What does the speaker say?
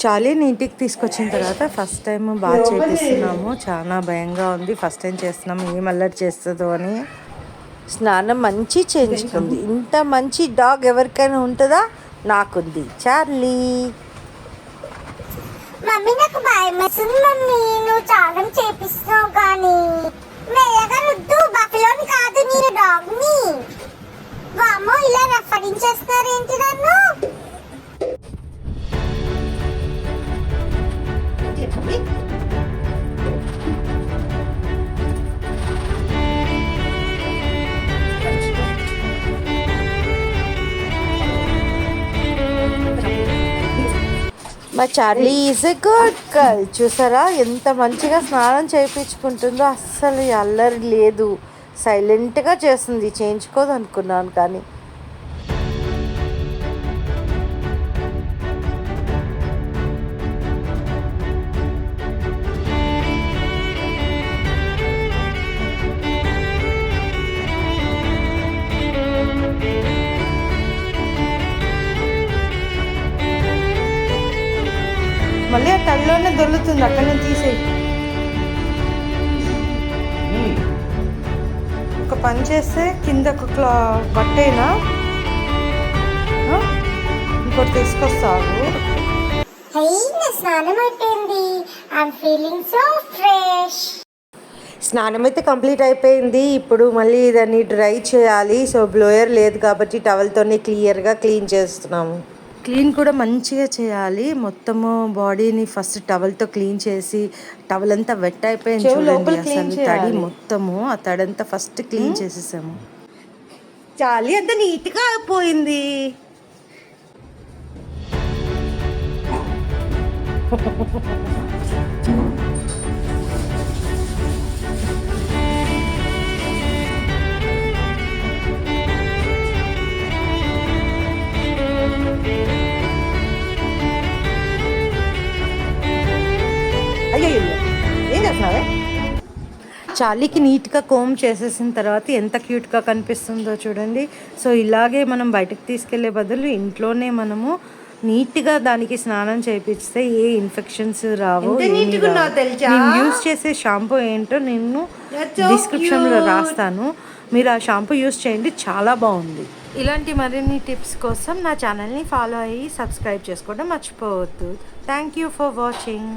చాలీని ఇంటికి తీసుకొచ్చిన తర్వాత ఫస్ట్ టైం బాగా చేపిస్తున్నాము. చాలా భయంగా ఉంది. ఫస్ట్ టైం చేస్తున్నాము, ఏం అల్లరి చేస్తుందో అని. స్నానం మంచి చేయించుకుంది. ఇంత మంచి డాగ్ ఎవరికైనా ఉంటుందా? నాకుంది, చార్లీ. మమ్మీ నాకు భయం వేస్తుంది మమ్మీ, నువ్వు చాలా చేపిస్తున్నావు కానీ మెల్లగా ముద్దు బఫలోని కాదు నేను డాగ్ని. వామ్మో ఇలా రఫడించేస్తున్నారు ఏంటి నన్ను? మా Charlie is a good girl. చూసారా ఎంత మంచిగా స్నానం చేయించుకుంటుందో. అస్సలు అల్లరి లేదు, సైలెంట్గా చేస్తుంది. చేయించుకోదు అనుకున్నాను కానీ మళ్ళీ ఆ టల్లోనే దొరుకుతుంది. అక్కడ నుంచి తీసేయి. ఒక పని చేస్తే కింద ఒక బట్టైనా ఇంకోటి తీసుకొస్తావు. స్నానం అయిపోయింది. I'm feeling so fresh. స్నానం అయితే కంప్లీట్ అయిపోయింది. ఇప్పుడు మళ్ళీ దాన్ని డ్రై చేయాలి. సో బ్లోయర్ లేదు కాబట్టి టవల్తోనే క్లియర్గా క్లీన్ చేస్తున్నాము. క్లీన్ కూడా మంచిగా చేయాలి. మొత్తము బాడీని ఫస్ట్ టవల్తో క్లీన్ చేసి, టవల్ అంతా వెట్ అయిపోయింది చూడండి. అసలు తడి మొత్తము, ఆ తడంతా ఫస్ట్ క్లీన్ చేసేసాము. చాలీ అంత నీట్గా అయిపోయింది. అయ్యో ఏం చేస్తున్నావే? చాలీకి నీట్గా కోమ్ చేసేసిన తర్వాత ఎంత క్యూట్గా కనిపిస్తుందో చూడండి. సో ఇలాగే మనం బయటకు తీసుకెళ్లే బదులు ఇంట్లోనే మనము నీట్గా దానికి స్నానం చేపిస్తే ఏ ఇన్ఫెక్షన్స్ రావు. నేను యూస్ చేసే షాంపూ ఏంటో నేను డిస్క్రిప్షన్లో రాస్తాను. మీరు ఆ షాంపూ యూస్ చేయండి, చాలా బాగుంది. ఇలాంటి మరిన్ని టిప్స్ కోసం నా ఛానల్ని ఫాలో అయ్యి సబ్స్క్రైబ్ చేసుకోవడం మర్చిపోవద్దు. Thank you for watching.